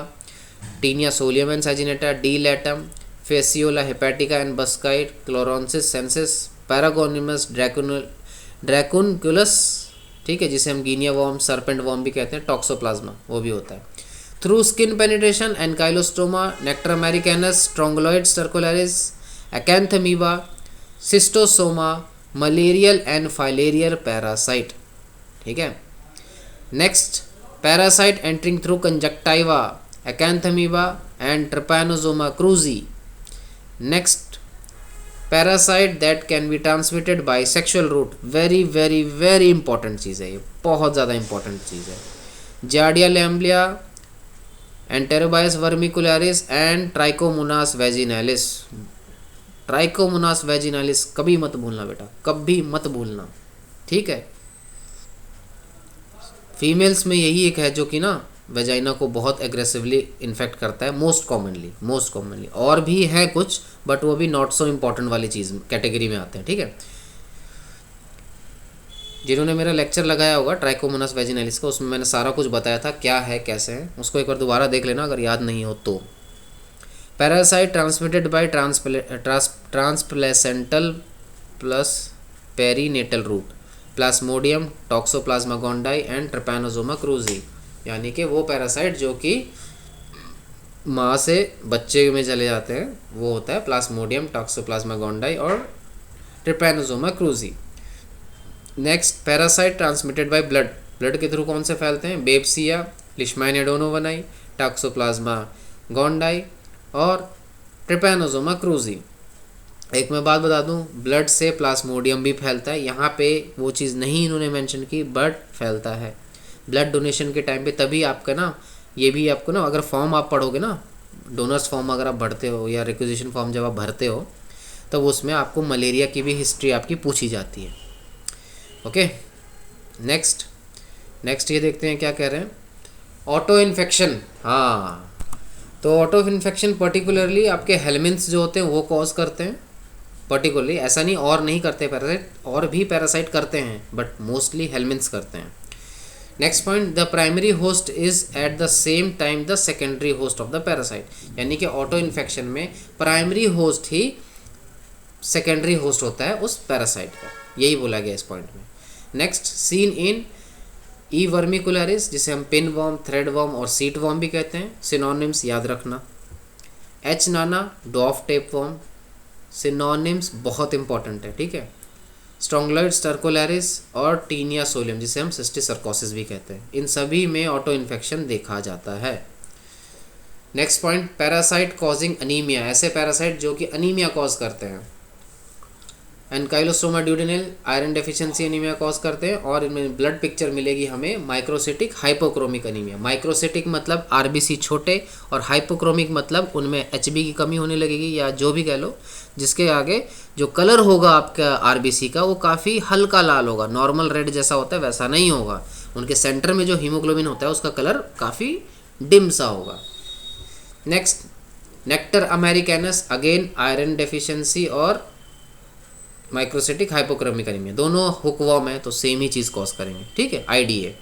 Speaker 1: Taenia solium and saginata, D latum, Fasciola hepatica and buski, Clonorchis sinensis, Paragonimus Dracunculus, ठीक है, जिसे हम गिनिया वॉर्म, सर्पेंट वॉर्म भी कहते हैं, टॉक्सोप्लाज्मा वो भी होता है। Through skin penetration Ancylostoma, Necator americanus, Strongyloides stercoralis, Acanthamoeba, Schistosoma, malarial and filarial parasite, ठीक है। Next parasite entering through conjunctiva, Acanthamoeba and Trypanosoma cruzi. Next parasite that can be transmitted by sexual route, very very very important चीज़ है ये, बहुत ज़्यादा important चीज़ है। Giardia lamblia, Enterobius vermicularis and Trichomonas vaginalis. Trichomonas vaginalis कभी मत भूलना बेटा, कभी मत भूलना, ठीक है। फीमेल्स में यही एक है जो कि ना वेजाइना को बहुत एग्रेसिवली इन्फेक्ट करता है, मोस्ट कॉमनली और भी है कुछ, बट वो भी नॉट सो इम्पॉर्टेंट वाली चीज़ कैटेगरी में आते हैं, ठीक है। जिन्होंने मेरा लेक्चर लगाया होगा ट्राइकोमोनास वेजिनालिस का, उसमें मैंने सारा कुछ बताया था क्या है कैसे है, उसको एक बार दोबारा देख लेना अगर याद नहीं हो तो। Parasite transmitted by transplacental plus perinatal route, Plasmodium, Toxoplasma gondii and Trypanosoma cruzi, यानी कि वो पैरासाइट जो कि माँ से बच्चे में चले जाते हैं वो होता है प्लाज्मोडियम, टॉक्सोप्लाज्मा गोंडाई और Trypanosoma cruzi. Next parasite transmitted by blood, blood के थ्रू कौन से फैलते हैं, बेब्सिया, लिशमानिया डोनोवनाई, टॉक्सोप्लाज्मा गोंडाई और ट्रिपैनोसोमा क्रूजी। एक मैं बात बता दूं, ब्लड से प्लाज्मोडियम भी फैलता है, यहाँ पे वो चीज़ नहीं इन्होंने मेंशन की बट फैलता है। ब्लड डोनेशन के टाइम पे तभी आपका ना ये भी आपको ना अगर फॉर्म आप पढ़ोगे ना, डोनर्स फॉर्म अगर आप भरते हो या रिक्विजिशन फॉर्म जब आप भरते हो तो उसमें आपको मलेरिया की भी हिस्ट्री आपकी पूछी जाती है। ओके, नेक्स्ट ये देखते हैं क्या कह रहे हैं, ऑटो इन्फेक्शन। हाँ, तो ऑटो इन्फेक्शन पर्टिकुलरली आपके हेलमिन्थ्स जो होते हैं वो कॉज करते हैं, पर्टिकुलरली ऐसा नहीं और नहीं करते पैरासाइट, और भी पैरासाइट करते हैं बट मोस्टली हेलमिन्थ्स करते हैं। Next point, the primary host is at the same time the secondary host of the parasite, यानी कि ऑटो इन्फेक्शन में प्राइमरी होस्ट ही सेकेंडरी होस्ट होता है उस पैरासाइट का, यही बोला गया इस पॉइंट में। नेक्स्ट, सीन इन ई वर्मिकुलरिस, जिसे हम पिन वॉर्म, थ्रेड वॉर्म और सीट वॉर्म भी कहते हैं, सिनोनिम्स याद रखना। एच नाना, डॉफ टेप वॉर्म, सिनोनिम्स बहुत इंपॉर्टेंट है, ठीक है। स्ट्रोंगलोइड सर्कुलरिस और टीनिया सोलियम, जिसे हम सिस्टिसर्कोसिस भी कहते हैं, इन सभी में ऑटो इन्फेक्शन देखा जाता है। Next point, parasite causing anaemia, ऐसे पैरासाइट जो कि अनीमिया कॉज करते हैं। एनकाइलोस्टोमा duodenal iron deficiency anaemia cause करते हैं, और इनमें ब्लड पिक्चर मिलेगी हमें माइक्रोसिटिक हाइपोक्रोमिक अनीमिया। माइक्रोसिटिक मतलब आरबीसी छोटे, और हाइपोक्रोमिक मतलब उनमें एचबी की कमी होने लगेगी, या जो भी कह लो, जिसके आगे जो कलर होगा आपका आरबीसी का वो काफ़ी हल्का लाल होगा, नॉर्मल रेड जैसा होता है वैसा नहीं होगा, उनके सेंटर में जो हीमोग्लोबिन होता है उसका कलर काफ़ी डिम सा होगा। Next, Necator americanus, again iron deficiency और माइक्रोसिटिक हाइपोक्रोमिक अनीमिया, दोनों हुकवॉर्म है तो सेम ही चीज़ कॉज करेंगे, ठीक है, आईडीए।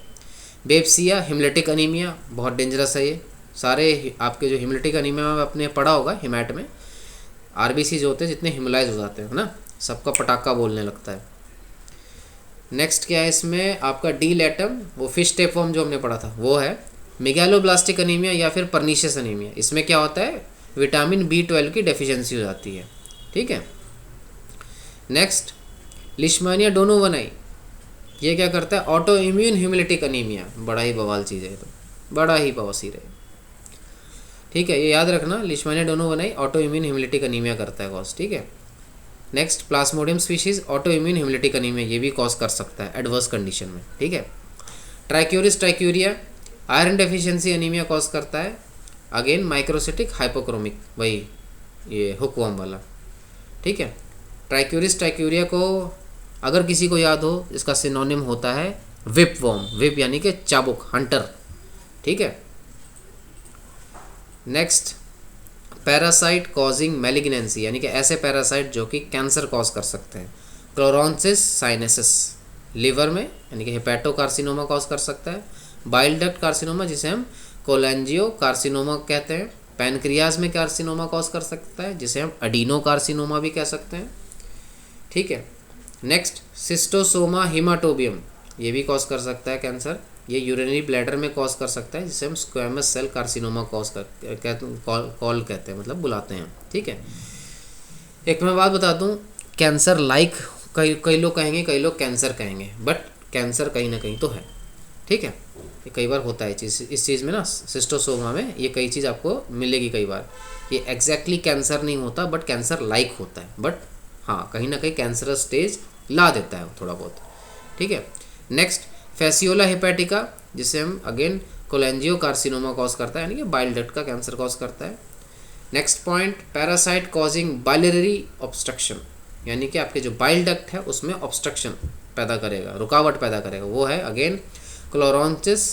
Speaker 1: बेब्सिया हिमलेटिक अनीमिया, बहुत डेंजरस है ये, सारे आपके जो हिमलेटिक अनीमिया में आपने पढ़ा होगा हिमैट में, आरबीसी जो होते हैं जितने हिमलाइज हो जाते हैं ना, सबका पटाखा बोलने लगता है। नेक्स्ट क्या है इसमें आपका डी लैटम, वो फिश टेप वॉर्म जो हमने पढ़ा था वो है। मेगालोब्लास्टिक अनीमिया या फिर परनीशियस अनीमिया, इसमें क्या होता है विटामिन B12 की डेफिशिएंसी हो जाती है, ठीक है। नेक्स्ट, लिशमानिया डोनोवनाई, ये क्या करता है ऑटो इम्यून ह्यूमिलिटिक अनीमिया, बड़ा ही बवाल चीज़ है, तो बड़ा ही बवासीर है, ठीक है, ये याद रखना, Leishmania donovani autoimmune haemolytic anaemia करता है कॉज, ठीक है। Next, Plasmodium species autoimmune haemolytic anaemia, ये भी कॉज कर सकता है एडवर्स कंडीशन में, ठीक है। ट्राइक्यूरिस ट्राइक्यूरिया आयरन डेफिशिएंसी अनीमिया कॉज करता है, अगेन माइक्रोसिटिक हाइपोक्रोमिक, वही ये हुकवॉर्म वाला, ठीक है। ट्राइक्यूरिस ट्राइक्यूरिया को अगर किसी को याद हो, इसका सिनोनिम होता है विप वॉर्म, विप यानी कि चाबुक, हंटर, ठीक है। नेक्स्ट, पैरासाइट कॉजिंग मैलिग्नेंसी, यानी कि ऐसे पैरासाइट जो कि कैंसर कॉज कर सकते हैं। क्लोरोंसिस साइनेसिस, लिवर में यानी कि हेपेटोकार्सिनोमा कॉज कर सकता है। बाइल डक्ट कार्सिनोमा जिसे हम कोलेंजियो कार्सिनोमा कहते हैं। पैनक्रियाज में कार्सिनोमा कॉज कर सकता है जिसे हम अडीनो कार्सिनोमा भी कह सकते हैं, ठीक है। नेक्स्ट सिस्टोसोमा हिमाटोबियम, ये भी कॉज कर सकता है कैंसर। ये यूरिनरी ब्लैडर में कॉज कर सकता है जिसे हम squamous cell carcinoma cause call कहते हैं, मतलब बुलाते हैं, ठीक है। एक मैं बात बता दूं, कैंसर लाइक कई लोग कहेंगे, कई लोग कैंसर कहेंगे, बट कैंसर कहीं ना कहीं तो है, ठीक है। ये कई बार होता है चीज़, इस चीज़ में ना सिस्टोसोमा में ये कई चीज़ आपको मिलेगी कई बार। ये एग्जैक्टली कैंसर नहीं होता बट कैंसर लाइक होता है, बट हाँ कहीं ना कहीं कैंसरस स्टेज ला देता है थोड़ा बहुत, ठीक है। नेक्स्ट फैसियोला हेपेटिका, जिसे हम अगेन कोलेंजियो कार्सिनोमा कॉज करता है, यानी कि बाइल डक्ट का कैंसर कॉज करता है। Next point parasite causing biliary obstruction, यानी कि आपके जो बाइल डक्ट है उसमें ऑब्स्ट्रक्शन पैदा करेगा, रुकावट पैदा करेगा, वो है अगेन क्लोरोंसिस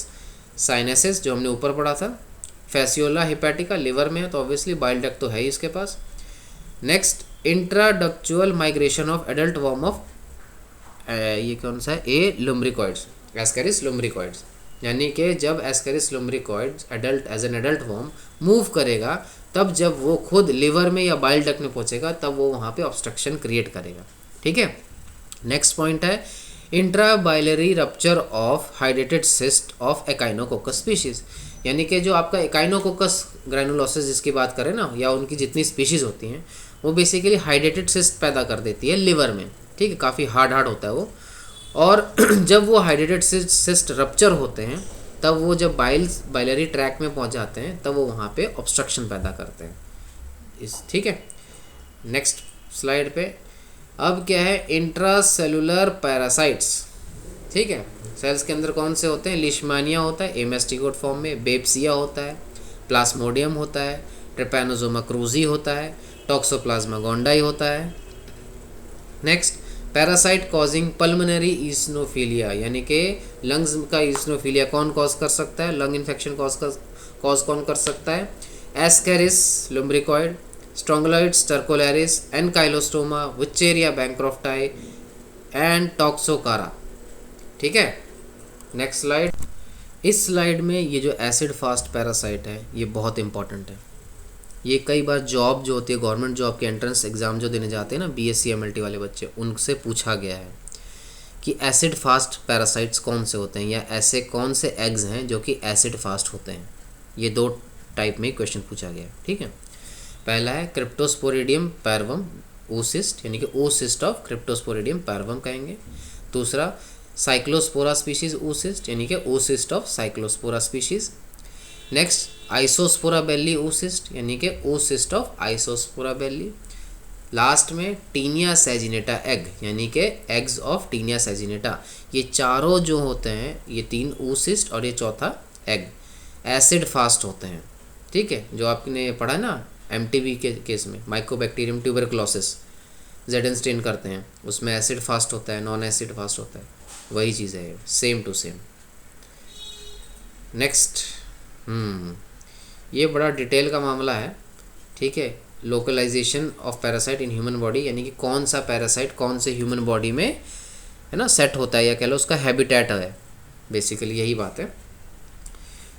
Speaker 1: साइनेसिस जो हमने ऊपर पढ़ा था। फैसियोला हेपेटिका लिवर में है तो ऑब्वियसली बाइल डक्ट तो है ही इसके पास। Next intraductal migration of adult worm of ये कौन सा है, ए लुम्ब्रिकॉइड्स, एस्केरिस लुम्ब्रिकॉइड्स, यानी कि जब ascaris lumbricoides adult as an adult worm move करेगा तब जब वो खुद लिवर में या बाइल डक्ट में पहुंचेगा तब वो वहाँ पे ऑब्स्ट्रक्शन क्रिएट करेगा, ठीक है। नेक्स्ट पॉइंट है इंट्राबाइलरी रप्चर ऑफ हाइड्रेटेड सिस्ट ऑफ एकाइनोकोकस स्पीशीज, यानी कि जो आपका एकाइनोकोकस ग्रैनुलोसिस जिसकी बात करें ना, या उनकी जितनी स्पीशीज़ होती हैं वो बेसिकली हाइड्रेटेड सिस्ट पैदा कर देती है लिवर में, ठीक है। काफ़ी हार्ड होता है वो, और जब वो हाइड्रेटेड सिस्ट रप्चर होते हैं तब वो जब बाइलरी ट्रैक में पहुंच जाते हैं तब वो वहाँ पे ऑब्स्ट्रक्शन पैदा करते हैं ठीक है। नेक्स्ट स्लाइड पे अब क्या है, इंट्रासेलुलर पैरासाइट्स, ठीक है। सेल्स के अंदर कौन से होते हैं, लिशमानिया होता है एमेस्टिकोट फॉर्म में, बेप्सिया होता है, प्लास्मोडियम होता है, ट्रिपैनोसोमा क्रूजी होता है, टॉक्सोप्लाज्मा गोंडाई होता है। नेक्स्ट पैरासाइट कॉजिंग पल्मोनरी ईस्नोफिलिया, यानी कि लंग्स का ईस्नोफिलिया कौन कॉज कर सकता है, लंग इन्फेक्शन कॉज कौन कर सकता है, एस्केरिस लुम्ब्रिकॉइड, स्ट्रोंगलोइड्स टर्कोलैरिस, एनकाइलोस्टोमा, विचेरिया बैंक्रॉफ्टाई एंड टॉक्सोकारा, ठीक है। नेक्स्ट स्लाइड, इस स्लाइड में ये जो एसिड फास्ट पैरासाइट है ये बहुत इंपॉर्टेंट है। ये कई बार जॉब जो होती है, गवर्नमेंट जॉब के एंट्रेंस एग्ज़ाम जो देने जाते हैं ना बीएससी एमएलटी वाले बच्चे, उनसे पूछा गया है कि एसिड फास्ट पैरासाइट्स कौन से होते हैं, या ऐसे कौन से एग्स हैं जो कि एसिड फास्ट होते हैं। ये दो टाइप में क्वेश्चन पूछा गया है, ठीक है। पहला है क्रिप्टोस्पोरिडियम पैरवम ओसिस्ट, यानी कि ओसिस्ट ऑफ क्रिप्टोस्पोरिडियम पैरवम कहेंगे। दूसरा साइक्लोस्पोरा स्पीशीज ओसिस्ट, यानी कि ओसिस्ट ऑफ साइक्लोस्पोरा स्पीशीज। नेक्स्ट आइसोस्पोरा बेली ओसिस्ट, यानी कि ओसिस्ट ऑफ आइसोस्पोरा बेली। लास्ट में टीनिया सेजिनेटा एग, यानी कि एग्स ऑफ टीनिया सेजिनेटा। ये चारों जो होते हैं, ये तीन ओसिस्ट और ये चौथा एग, एसिड फास्ट होते हैं, ठीक है। जो आपने पढ़ा ना एमटीबी के केस में, माइकोबैक्टीरियम ट्यूबरक्लोसिस जेडन स्टेन करते हैं, उसमें एसिड फास्ट होता है, नॉन एसिड फास्ट होता है, वही चीज़ है, सेम टू सेम। नेक्स्ट ये बड़ा डिटेल का मामला है, ठीक है। Localisation of parasite in human body, यानी कि कौन सा पैरासाइट कौन से ह्यूमन बॉडी में है ना सेट होता है, या कह लो उसका हैबिटेट है, बेसिकली यही बात है।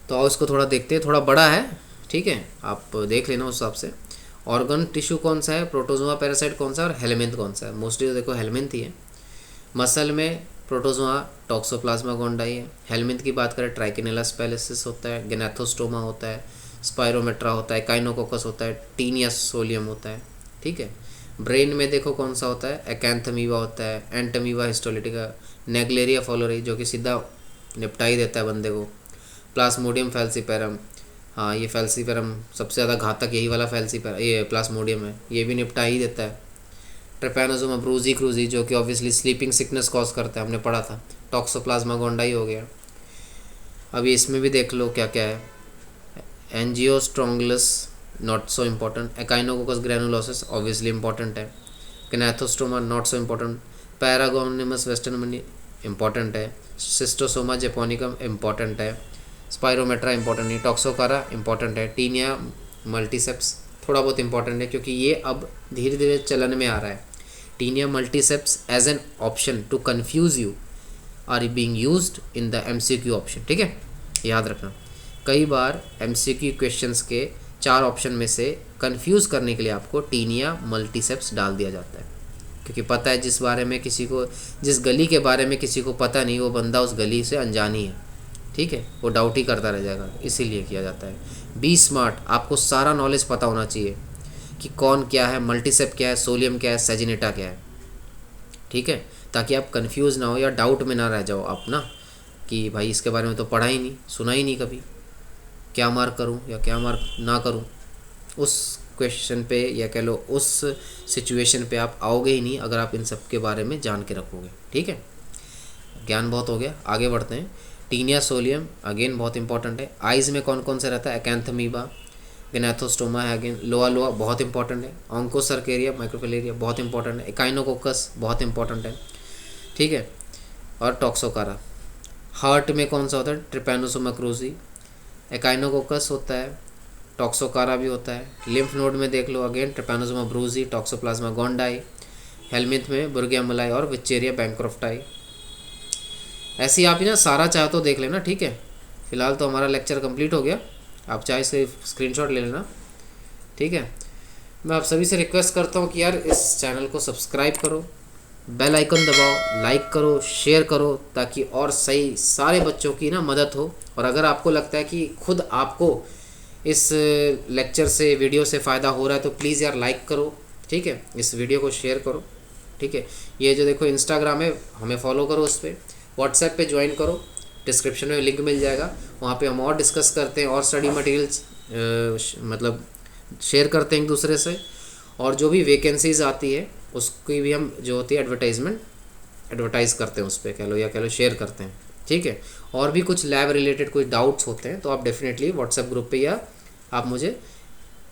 Speaker 1: तो आओ इसको थोड़ा देखते हैं, थोड़ा बड़ा है, ठीक है, आप देख लेना उस हिसाब से। ऑर्गन टिश्यू कौन सा है, प्रोटोजोआ पैरासाइट कौन सा है और हेलमिंथ कौन सा है। मोस्टली तो देखो हेलमिंथ ही है। मसल में प्रोटोजोआ टॉक्सोप्लाज्मा गोंडाई है। हेलमिंथ की बात करें ट्राइकिनेला स्पेलिसिस होता है, गैनाथोस्टोमा होता है, स्पाइरोमेट्रा होता है, काइनोकोकस होता है, टीनिया सोलियम होता है, ठीक है। ब्रेन में देखो कौन सा होता है, एकैंथमीवा होता है, एंटमीवा हिस्टोलिटिका, नेग्लेरिया फॉलोरी जो कि सीधा निपटा ही देता है बंदे को, प्लास्मोडियम फैल्सीपेरम, हाँ ये फैल्सीपेरम सबसे ज़्यादा घातक यही वाला फैल्सीपेरम, ये प्लास्मोडियम है, ये भी निपटा ही देता है। ट्रिपैनोसोमा ब्रूजी क्रूजी जो कि ऑब्वियसली स्लीपिंग सिकनेस कॉज करता है, हमने पढ़ा था। टॉक्सोप्लाज्मा गोंडाई हो गया। अभी इसमें भी देख लो क्या क्या है, Angiostrongylus not so important, Echinococcus granulosus obviously important है, Gnathostoma not so important, Paragonimus westermani important है, सिस्टोसोमा जेपोनिकम इंपॉर्टेंट है, स्पाइरोमेट्रा इंपॉर्टेंट नहीं, टॉक्सोकारा इंपॉर्टेंट है, टीनिया मल्टीसेप्स थोड़ा बहुत इंपॉर्टेंट है क्योंकि ये अब धीरे धीरे चलन में आ रहा है। Taenia multiceps as an option to confuse you are being used in the MCQ option, ठीक है, याद रखना। कई बार एमसीक्यू क्वेश्चंस के 4 ऑप्शन में से कंफ्यूज करने के लिए आपको टीनिया मल्टीसेप्स डाल दिया जाता है, क्योंकि पता है जिस गली के बारे में किसी को पता नहीं, वो बंदा उस गली से अनजानी है, ठीक है, वो डाउट ही करता रह जाएगा, इसीलिए किया जाता है। बी स्मार्ट, आपको सारा नॉलेज पता होना चाहिए कि कौन क्या है, मल्टीसेप क्या है, सोलियम क्या है, सेजिनेटा क्या है, ठीक है, ताकि आप कंफ्यूज ना हो या डाउट में ना रह जाओ आप ना, कि भाई इसके बारे में तो पढ़ा ही नहीं, सुना ही नहीं कभी, क्या मार्क करूं या क्या मार्क ना करूं। उस क्वेश्चन पे या कह लो उस सिचुएशन पे आप आओगे ही नहीं अगर आप इन सब के बारे में जान के रखोगे, ठीक है। ज्ञान बहुत हो गया, आगे बढ़ते हैं। टीनिया सोलियम अगेन बहुत इंपॉर्टेंट है। आइज़ में कौन कौन से रहता है? एकैंथमीबा, गैनाथोस्टोमा है, अगेन लोआ लोआ बहुत इंपॉर्टेंट है। ऑन्कोसर्केरिया, माइक्रोफिलेरिया बहुत इंपॉर्टेंट है। एकाइनोकोकस बहुत इंपॉर्टेंट है, ठीक है, और टॉक्सोकारा। हार्ट में कौन सा होता है? ट्रिपैनोसोमा क्रूजी, एकाइनोकोकस होता है, टॉक्सोकारा भी होता है। लिम्फ नोड में देख लो, अगेन ट्रिपैनोसोमा ब्रूजी, टॉक्सोप्लाज्मा गोंडाई। हेलमिंथ में बुर्गिया मलाई और विचेरिया बैंक्रॉफ्टाई। ऐसे ही आप ही ना सारा चाहे तो देख लेना, ठीक है। फिलहाल तो हमारा लेक्चर कंप्लीट हो गया, आप चाहे इसके स्क्रीनशॉट ले लेना, ठीक है। मैं आप सभी से रिक्वेस्ट करता हूँ कि यार इस चैनल को सब्सक्राइब करो, बेल आइकन दबाओ, लाइक करो, शेयर करो, ताकि और सही सारे बच्चों की ना मदद हो। और अगर आपको लगता है कि खुद आपको इस लेक्चर से, वीडियो से फ़ायदा हो रहा है, तो प्लीज़ यार लाइक करो, ठीक है, इस वीडियो को शेयर करो, ठीक है। ये जो देखो इंस्टाग्राम है, हमें फॉलो करो उस पर, व्हाट्सएप पे ज्वाइन करो, डिस्क्रिप्शन में लिंक मिल जाएगा, वहाँ पे हम और डिस्कस करते हैं और स्टडी मटेरियल्स मतलब शेयर करते हैं एक दूसरे से। और जो भी वैकेंसीज आती है उसकी भी हम जो होती है एडवर्टाइज़ करते हैं उस पर, कह लो या कह लो शेयर करते हैं, ठीक है। और भी कुछ लैब रिलेटेड कोई डाउट्स होते हैं तो आप डेफिनेटली व्हाट्सएप ग्रुप पे या आप मुझे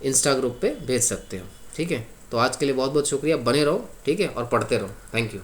Speaker 1: इंस्टा ग्रुप पे भेज सकते हो, ठीक है। तो आज के लिए बहुत बहुत शुक्रिया, बने रहो, ठीक है, और पढ़ते रहो। Thank you.